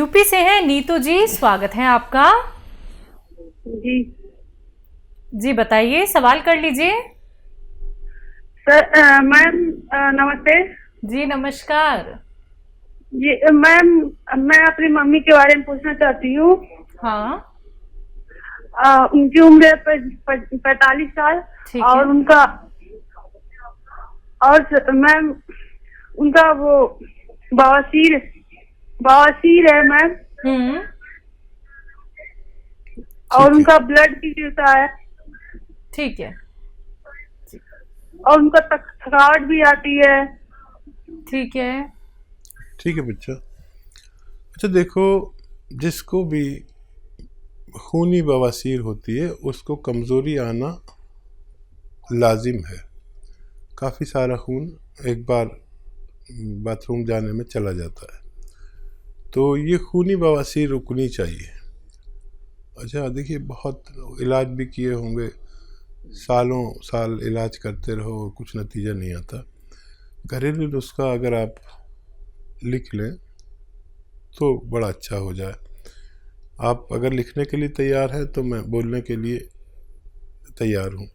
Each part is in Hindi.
यूपी से हैं नीतू जी, स्वागत है आपका। जी जी बताइए, सवाल कर लीजिए। सर, मैम नमस्ते। जी नमस्कार। जी मैम, मैं अपनी मम्मी के बारे में पूछना चाहती हूँ। हाँ उनकी उम्र है 45 साल। ठीक है। और मैम उनका वो बवासीर बवासीर है मैम। हम्म। और ठीक है। उनका ब्लड भी गिरता है। ठीक है। और उनका थकावट भी आती है। ठीक है। ठीक है बच्चा। अच्छा देखो, जिसको भी खूनी बवासीर होती है उसको कमज़ोरी आना लाजिम है। काफ़ी सारा खून एक बार बाथरूम जाने में चला जाता है, तो ये खूनी बवासीर रुकनी चाहिए। अच्छा देखिए, बहुत इलाज भी किए होंगे, सालों साल इलाज करते रहो और कुछ नतीजा नहीं आता। घरेलू नुस्खा अगर आप लिख लें तो बड़ा अच्छा हो जाए। आप अगर लिखने के लिए तैयार हैं तो मैं बोलने के लिए तैयार हूँ।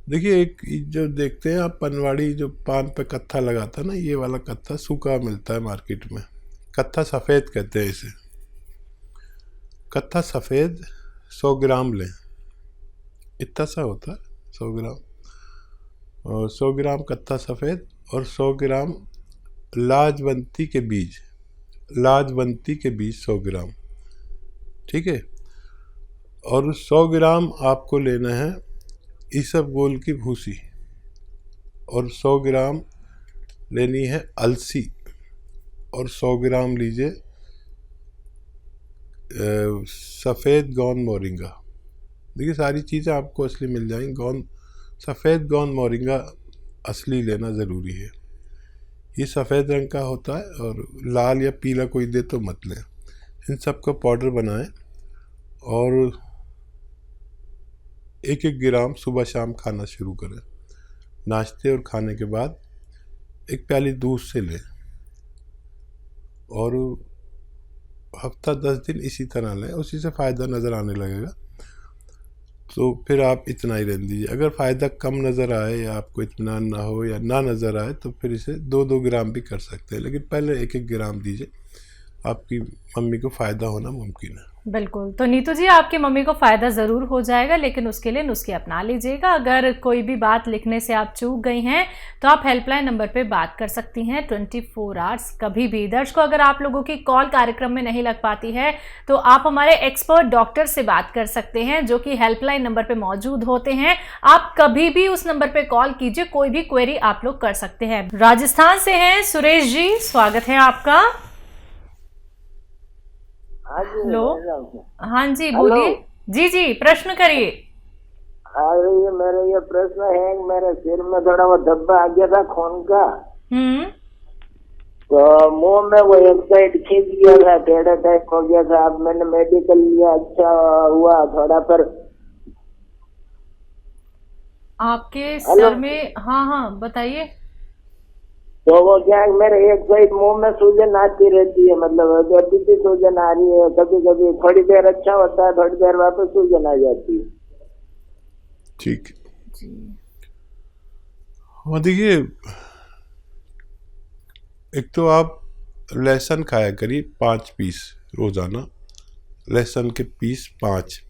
देखिए, एक जो देखते हैं आप पनवाड़ी जो पान पे कत्था लगाता ना, ये वाला कत्था सूखा मिलता है मार्केट में। कत्था सफ़ेद कहते हैं इसे। कत्था सफ़ेद 100 ग्राम लें, इतना सा होता है 100 ग्राम। और 100 ग्राम कत्था सफ़ेद और 100 ग्राम लाजवंती के बीज, लाजवंती के बीज 100 ग्राम, ठीक है। और 100 ग्राम आपको लेना है इसबगोल की भूसी, और 100 ग्राम लेनी है अलसी, और 100 ग्राम लीजिए सफ़ेद गौन मोरिंगा। देखिए, सारी चीज़ें आपको असली मिल जाएंगी। सफ़ेद गौन मोरिंगा असली लेना ज़रूरी है। ये सफ़ेद रंग का होता है और लाल या पीला कोई दे तो मत लें। इन सब का पाउडर बनाएं और 1-1 ग्राम सुबह शाम खाना शुरू करें। नाश्ते और खाने के बाद 1 प्याली दूध से लें और हफ्ता 10 दिन इसी तरह लें, उसी से फ़ायदा नज़र आने लगेगा। तो फिर आप इतना ही रहने दीजिए। अगर फ़ायदा कम नज़र आए या आपको इत्मीनान ना हो या ना नज़र आए तो फिर इसे 2-2 ग्राम भी कर सकते हैं, लेकिन पहले 1-1 ग्राम दीजिए। आपकी मम्मी को फ़ायदा होना मुमकिन है। बिल्कुल। तो नीतू जी, आपकी मम्मी को फ़ायदा ज़रूर हो जाएगा, लेकिन उसके लिए नुस्खे अपना लीजिएगा। अगर कोई भी बात लिखने से आप चूक गई हैं तो आप हेल्पलाइन नंबर पे बात कर सकती हैं 24 आवर्स कभी भी। दर्शकों, अगर आप लोगों की कॉल कार्यक्रम में नहीं लग पाती है तो आप हमारे एक्सपर्ट डॉक्टर से बात कर सकते हैं, जो कि हेल्पलाइन नंबर पर मौजूद होते हैं। आप कभी भी उस नंबर पर कॉल कीजिए, कोई भी क्वेरी आप लोग कर सकते हैं। राजस्थान से हैं सुरेश जी, स्वागत है आपका। हेलो। हाँ जी बोलिए। जी जी, प्रश्न करिए। अरे ये प्रश्न है, मेरे सिर में थोड़ा वो धब्बा आ गया था खून का। तो मुंह में वो एक साइड खींच गया था, टेढ़ा टाइप हो गया था। अब मैंने मेडिकल लिया, अच्छा हुआ थोड़ा। पर आपके सर में, हाँ हाँ बताइए। तो वो क्या है, मेरे एक साइड मुंह में सूजन आती रहती है, मतलब अभी भी सूजन आ रही है। कभी कभी थोड़ी देर अच्छा होता है, थोड़ी देर वापस सूजन आ जाती है। ठीक हाँ, देखिए, एक तो आप लहसुन खाया करिए 5 पीस रोज़ाना। लहसुन के पीस 5,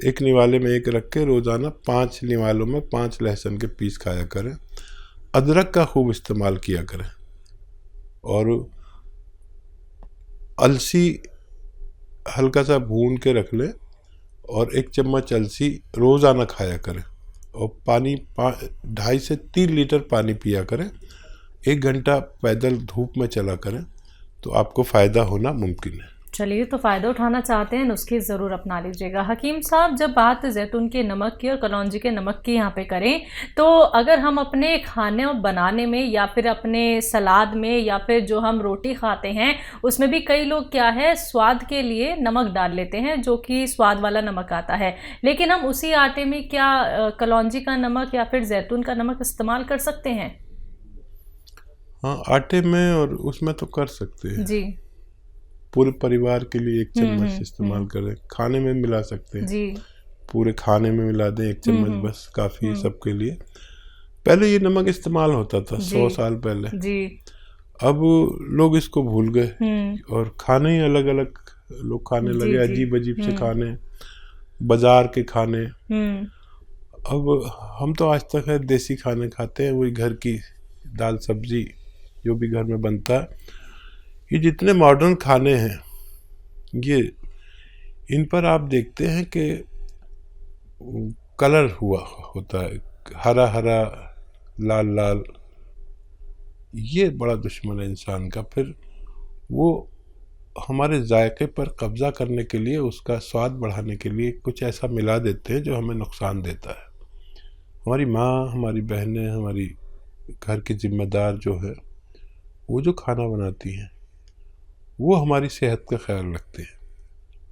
एक निवाले में एक रख के रोज़ाना 5 निवालों में 5 लहसुन के पीस खाया करें। अदरक का खूब इस्तेमाल किया करें और अलसी हल्का सा भून के रख लें और 1 चम्मच अलसी रोज़ाना खाया करें। और पानी 2.5 से 3 लीटर पानी पिया करें। 1 घंटा पैदल धूप में चला करें तो आपको फ़ायदा होना मुमकिन है। चलिए, तो फ़ायदा उठाना चाहते हैं, नुस्खे ज़रूर अपना लीजिएगा। हकीम साहब, जब बात जैतून के नमक की और कलौंजी के नमक की यहाँ पे करें, तो अगर हम अपने खाने बनाने में या फिर अपने सलाद में या फिर जो हम रोटी खाते हैं उसमें भी कई लोग क्या है, स्वाद के लिए नमक डाल लेते हैं, जो कि स्वाद वाला नमक आता है। लेकिन हम उसी आटे में क्या कलौंजी का नमक या फिर जैतून का नमक इस्तेमाल कर सकते हैं? हाँ, आटे में और उसमें तो कर सकते हैं जी। पूरे परिवार के लिए 1 चम्मच इस्तेमाल करें। खाने में मिला सकते हैं जी। पूरे खाने में मिला दें 1 चम्मच, बस काफ़ी है सबके लिए। पहले ये नमक इस्तेमाल होता था 100 साल पहले जी। अब लोग इसको भूल गए और खाने ही अलग अलग लोग खाने लगे, अजीब अजीब से खाने, बाजार के खाने। अब हम तो आज तक है देसी खाने खाते हैं, वही घर की दाल सब्जी जो भी घर में बनता है। ये जितने मॉडर्न खाने हैं ये इन पर आप देखते हैं कि कलर हुआ होता है, हरा हरा लाल लाल, ये बड़ा दुश्मन है इंसान का। फिर वो हमारे जायके पर कब्जा करने के लिए, उसका स्वाद बढ़ाने के लिए कुछ ऐसा मिला देते हैं जो हमें नुकसान देता है। हमारी माँ, हमारी बहनें, हमारी घर के जिम्मेदार जो है वो जो खाना बनाती हैं वो हमारी सेहत का ख्याल रखते हैं।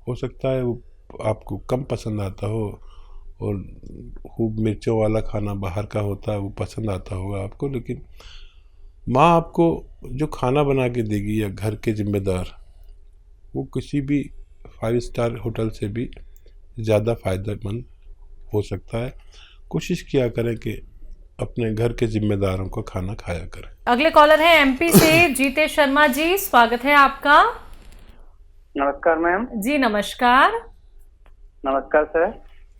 हो सकता है वो आपको कम पसंद आता हो और खूब मिर्चों वाला खाना बाहर का होता है वो पसंद आता होगा आपको, लेकिन माँ आपको जो खाना बना के देगी या घर के जिम्मेदार, वो किसी भी 5 स्टार होटल से भी ज़्यादा फ़ायदेमंद हो सकता है। कोशिश किया करें कि अपने घर के जिम्मेदारों को खाना खाया करें। अगले कॉलर हैं एमपी से जीतेश शर्मा जी, स्वागत है आपका। नमस्कार मैम। जी नमस्कार। नमस्कार सर।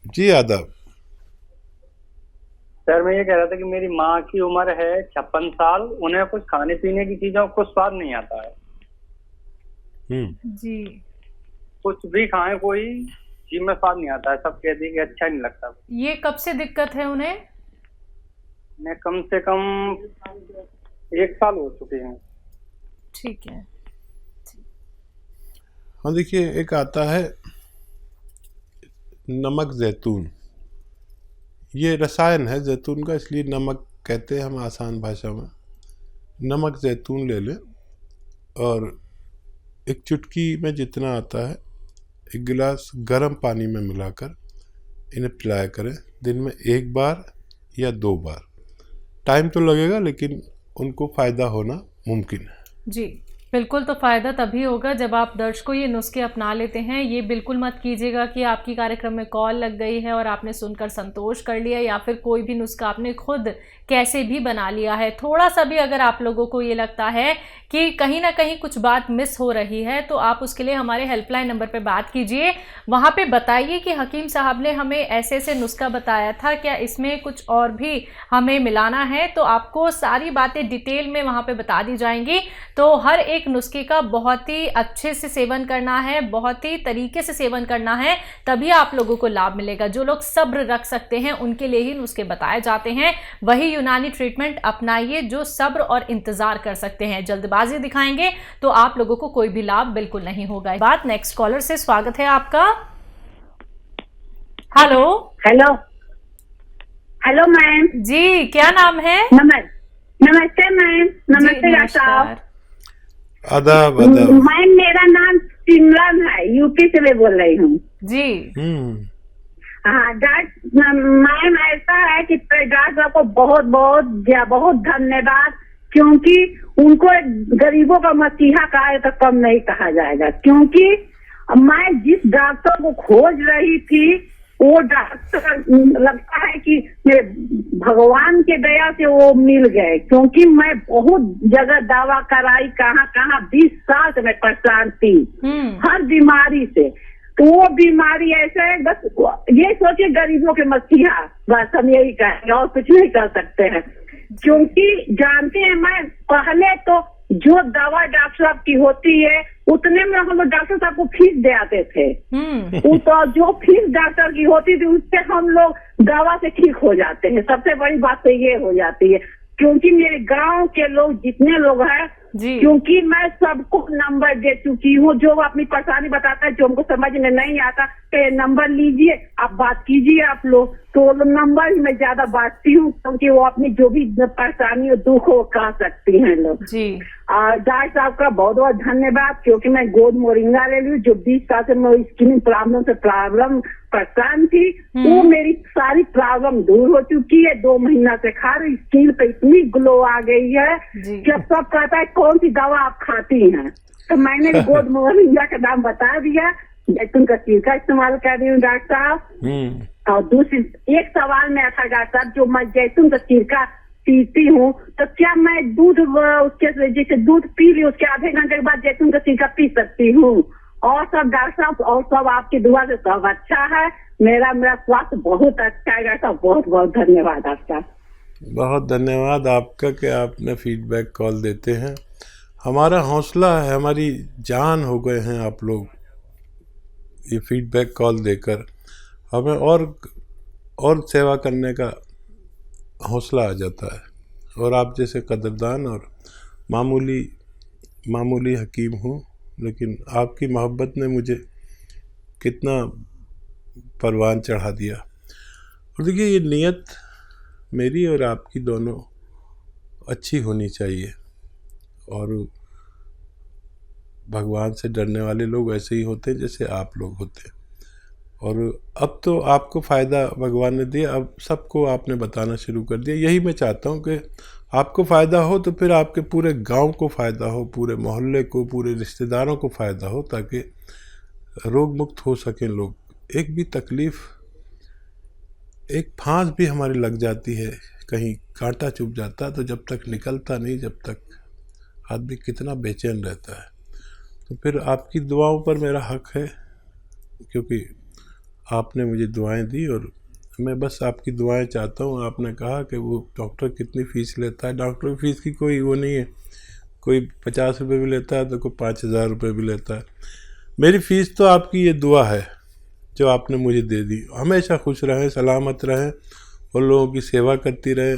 जी आदाब। सर मैं ये कह रहा था कि मेरी माँ की उम्र है 56 साल, उन्हें कुछ खाने पीने की चीजों को स्वाद नहीं आता है। जी। कुछ भी खाएं कोई चीज में स्वाद नहीं आता है, सब कहते हैं कि अच्छा नहीं लगता। ये कब से दिक्कत है उन्हें? मैं कम से कम 1 साल हो चुके हैं। ठीक है। हाँ देखिए, एक आता है नमक जैतून, ये रसायन है जैतून का, इसलिए नमक कहते हैं हम आसान भाषा में। नमक जैतून ले लें और एक चुटकी में जितना आता है 1 गिलास गर्म पानी में मिलाकर इन्हें पिलाया करें, दिन में 1 बार या 2 बार। टाइम तो लगेगा लेकिन उनको फ़ायदा होना मुमकिन है। जी बिल्कुल, तो फ़ायदा तभी होगा जब आप दर्शकों ये नुस्खे अपना लेते हैं। ये बिल्कुल मत कीजिएगा कि आपकी कार्यक्रम में कॉल लग गई है और आपने सुनकर संतोष कर लिया या फिर कोई भी नुस्खा आपने खुद कैसे भी बना लिया है। थोड़ा सा भी अगर आप लोगों को ये लगता है कि कहीं ना कहीं कुछ बात मिस हो रही है तो आप उसके लिए हमारे हेल्पलाइन नंबर पे बात कीजिए। वहाँ पे बताइए कि हकीम साहब ने हमें ऐसे ऐसे नुस्खा बताया था, क्या इसमें कुछ और भी हमें मिलाना है, तो आपको सारी बातें डिटेल में वहाँ पे बता दी जाएंगी। तो हर एक नुस्खे का बहुत ही अच्छे से सेवन करना है, बहुत ही तरीके से सेवन करना है, तभी आप लोगों को लाभ मिलेगा। जो लोग सब्र रख सकते हैं उनके लिए ही नुस्खे बताए जाते हैं। वही यूनानी ट्रीटमेंट अपनाइए जो सब्र और इंतजार कर सकते हैं। जल्दबाजी दिखाएंगे तो आप लोगों को कोई भी लाभ बिल्कुल नहीं होगा। बात नेक्स्ट कॉलर से, स्वागत है आपका। हेलो हेलो हेलो मैम जी, क्या नाम है? नमस्ते मैम। नमस्ते डॉक्टर साहब। आदाब आदाब। मैम मेरा नाम सिमरन है, यूपी से मैं बोल रही हूँ जी। हाँ डॉक्टर मैम, ऐसा है कि डॉक्टर साहब को बहुत बहुत धन्यवाद, क्योंकि उनको गरीबों का मसीहा कहा तो कम नहीं कहा जाएगा। क्योंकि मैं जिस डॉक्टर को खोज रही थी वो डॉक्टर लगता है कि मेरे भगवान के दया से वो मिल गए, क्योंकि मैं बहुत जगह दवा कराई, कहाँ 20 साल से मैं परेशान थी हर बीमारी से। तो वो बीमारी ऐसे है, बस ये सोचिए गरीबों के मसीहा, बस हम यही कहेंगे और कुछ नहीं कर सकते हैं। क्योंकि जानते हैं, मैं पहले तो जो दवा डॉक्टर साहब की होती है उतने में हम लोग डॉक्टर साहब को फीस दे आते थे। तो जो फीस डॉक्टर की होती थी उससे हम लोग दवा से ठीक हो जाते हैं। सबसे बड़ी बात तो ये हो जाती है, क्योंकि मेरे गांव के लोग जितने लोग हैं, क्योंकि मैं सबको नंबर दे चुकी हूँ, जो अपनी परेशानी बताता है, जो हमको समझ में नहीं आता तो ये नंबर लीजिए, आप बात कीजिए आप लोग। तो नंबर ही मैं ज्यादा बांटती हूँ, क्योंकि वो अपनी जो भी परेशानी और दुख हो कह सकती हैं लोग। डॉक्टर साहब का बहुत बहुत धन्यवाद, क्योंकि मैं गोद मोरिंगा ले ली जो 20 साल से मैं स्किन प्रॉब्लम परेशान थी, वो मेरी सारी प्रॉब्लम दूर हो चुकी है। 2 महीना से खा रही, स्किन पे इतनी ग्लो आ गई है कि अब सब कहता है कौन सी दवा आप खाती हैं, तो मैंने गोद मोरिंगा का नाम बता दिया। जैतून का सीड का इस्तेमाल कर रही हूँ डॉक्टर साहब। और दूसरी एक सवाल में था डॉक्टर साहब, जो मैं जैतून का सीड का पीती हूँ तो क्या मैं दूध उसके जैसे दूध पी ली उसके आधे घंटे के बाद जैतून का सिरका पी सकती हूँ? और सब डॉक्टर साहब और सब आपकी दुआ से सब अच्छा है, मेरा स्वास्थ्य बहुत अच्छा है डॉक्टर साहब। बहुत बहुत धन्यवाद आपका। बहुत धन्यवाद आपका कि आपने फीडबैक कॉल देते हैं। हमारा हौसला है, हमारी जान हो गए हैं आप लोग ये फीडबैक कॉल देकर। हमें और सेवा करने का हौसला आ जाता है। और आप जैसे कदरदान और मामूली हकीम हूँ, लेकिन आपकी मोहब्बत ने मुझे कितना परवान चढ़ा दिया। और देखिए, ये नीयत मेरी और आपकी दोनों अच्छी होनी चाहिए। और भगवान से डरने वाले लोग ऐसे ही होते हैं जैसे आप लोग होते हैं। और अब तो आपको फ़ायदा भगवान ने दिया, अब सबको आपने बताना शुरू कर दिया। यही मैं चाहता हूँ कि आपको फ़ायदा हो तो फिर आपके पूरे गांव को फ़ायदा हो, पूरे मोहल्ले को, पूरे रिश्तेदारों को फ़ायदा हो, ताकि रोग मुक्त हो सकें लोग। एक भी तकलीफ़, एक फांस भी हमारी लग जाती है, कहीं कांटा चुभ जाता, तो जब तक निकलता नहीं, जब तक आदमी कितना बेचैन रहता है। तो फिर आपकी दुआओं पर मेरा हक है, क्योंकि आपने मुझे दुआएं दी और मैं बस आपकी दुआएं चाहता हूँ। आपने कहा कि वो डॉक्टर कितनी फ़ीस लेता है, डॉक्टर की फ़ीस की कोई वो नहीं है, कोई 50 रुपये भी लेता है तो कोई 5000 रुपये भी लेता है। मेरी फ़ीस तो आपकी ये दुआ है जो आपने मुझे दे दी। हमेशा खुश रहें, सलामत रहें और लोगों की सेवा करती रहें।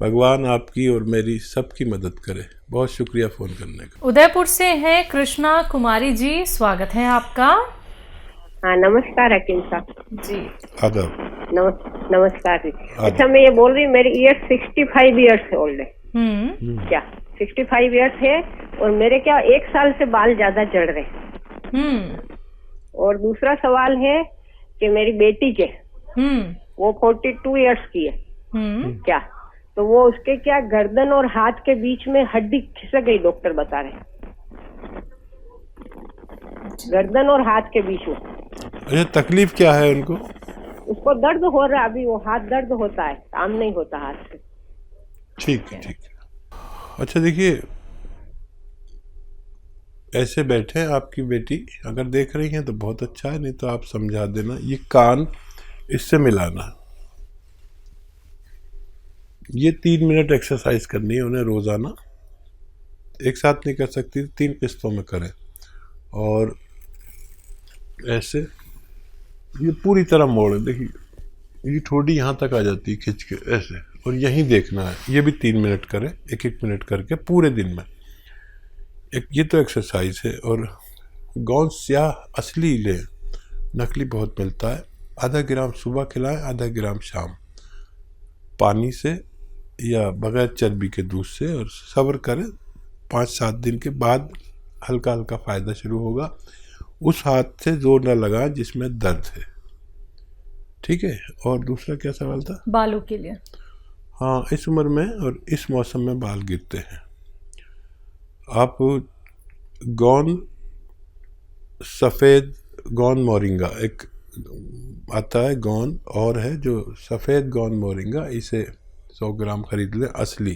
भगवान आपकी और मेरी सबकी मदद करे। बहुत शुक्रिया फ़ोन करने का। उदयपुर से हैं कृष्णा कुमारी जी, स्वागत है आपका। हाँ, नमस्कार हकीम साहब जी। आदाब। नमस्कार जी। अच्छा, मैं ये बोल रही हूँ, मेरी ईयर 65 ईयर्स ओल्ड है। क्या 65 ईयर्स है? और मेरे क्या 1 साल से बाल ज्यादा झड़ रहे। और दूसरा सवाल है कि मेरी बेटी के वो 42 ईयर्स की है। क्या तो वो उसके क्या गर्दन और हाथ के बीच में हड्डी खिसक गई, डॉक्टर बता रहे हैं, गर्दन और हाथ के बीच में। अच्छा, तकलीफ क्या है उनको? उसको दर्द हो रहा है, अभी वो हाथ दर्द होता है, काम नहीं होता हाथ से। ठीक है, ठीक है। अच्छा देखिए, ऐसे बैठे आपकी बेटी अगर देख रही हैं तो बहुत अच्छा है, नहीं तो आप समझा देना। ये कान इससे मिलाना, ये 3 मिनट एक्सरसाइज करनी है उन्हें रोज़ाना। एक साथ नहीं कर सकती, 3 किस्तों में करें। और ऐसे ये पूरी तरह मोड़े, देखिए ये ठोड़ी यहाँ तक आ जाती है खिंच के ऐसे, और यहीं देखना है। ये भी 3 मिनट करें, 1-1 मिनट करके पूरे दिन में। ये तो एक्सरसाइज है। और गोंद स्याह असली लें, नकली बहुत मिलता है। आधा ग्राम सुबह खिलाएं, आधा ग्राम शाम, पानी से या बगैर चर्बी के दूध से। और सब्र करें, 5-7 दिन के बाद हल्का हल्का फ़ायदा शुरू होगा। उस हाथ से जोर न लगाएं जिसमें दर्द है, ठीक है। और दूसरा क्या सवाल था? बालों के लिए। हाँ, इस उम्र में और इस मौसम में बाल गिरते हैं। आप गोंद, सफ़ेद गोंद मोरिंगा एक आता है, गोंद और है जो सफ़ेद गोंद मोरिंगा, इसे 100 ग्राम खरीद लें असली।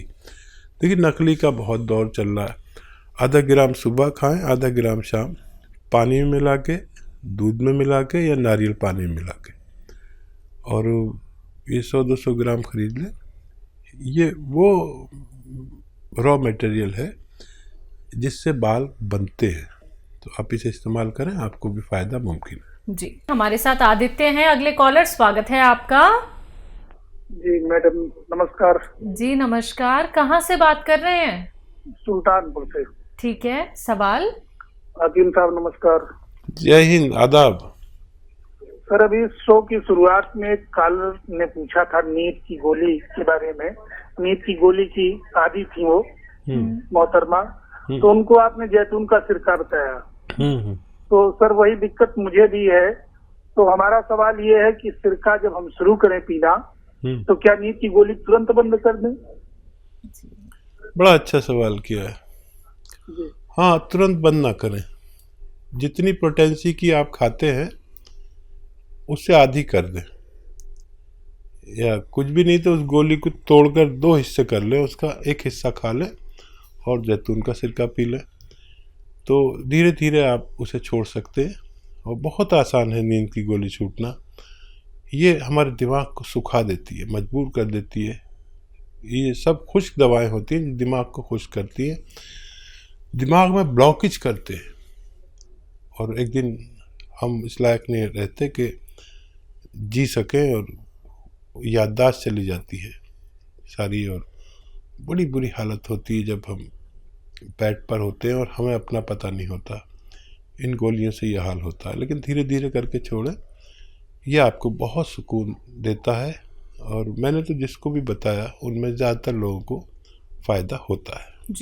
देखिए नकली का बहुत दौर चल रहा है। आधा ग्राम सुबह खाएं, आधा ग्राम शाम, पानी में मिला के, दूध में मिला के या नारियल पानी में मिला के। और ये 100-200 ग्राम खरीद लें। ये वो रॉ मटेरियल है जिससे बाल बनते हैं, तो आप इसे इस्तेमाल करें, आपको भी फ़ायदा मुमकिन है। जी, हमारे साथ आदित्य हैं अगले कॉलर, स्वागत है आपका। जी मैडम नमस्कार। जी नमस्कार, कहाँ से बात कर रहे हैं? सुल्तानपुर से। ठीक है, सवाल? हकीम साहब नमस्कार। जय हिंद, आदाब। सर, अभी शो की शुरुआत में कॉलर ने पूछा था नींद की गोली के बारे में। नींद की गोली की आदी थी वो मोहतरमा, तो उनको आपने जैतून का सिरका बताया। तो सर वही दिक्कत मुझे भी है। तो हमारा सवाल ये है कि सिरका जब हम शुरू करें पीना तो क्या नींद की गोली तुरंत बंद कर दें? बड़ा अच्छा सवाल किया है। हाँ, तुरंत बंद ना करें। जितनी पोटेंसी की आप खाते हैं उससे आधी कर दें, या कुछ भी नहीं तो उस गोली को तोड़कर 2 हिस्से कर लें, उसका एक हिस्सा खा लें और जैतून का सिरका पी लें। तो धीरे धीरे आप उसे छोड़ सकते हैं और बहुत आसान है नींद की गोली छूटना। ये हमारे दिमाग को सुखा देती है, मजबूर कर देती है। ये सब खुश्क दवाएं होती हैं, दिमाग को खुश्क करती हैं, दिमाग में ब्लॉकेज करते हैं, और एक दिन हम इस लायक नहीं रहते कि जी सकें, और याददाश्त चली जाती है सारी, और बड़ी बुरी हालत होती है जब हम बेड पर होते हैं और हमें अपना पता नहीं होता। इन गोलियों से यह हाल होता है, लेकिन धीरे धीरे करके छोड़ें, यह आपको बहुत सुकून देता है। और मैंने तो जिसको भी बताया उनमें ज़्यादातर लोगों को फ़ायदा होता है।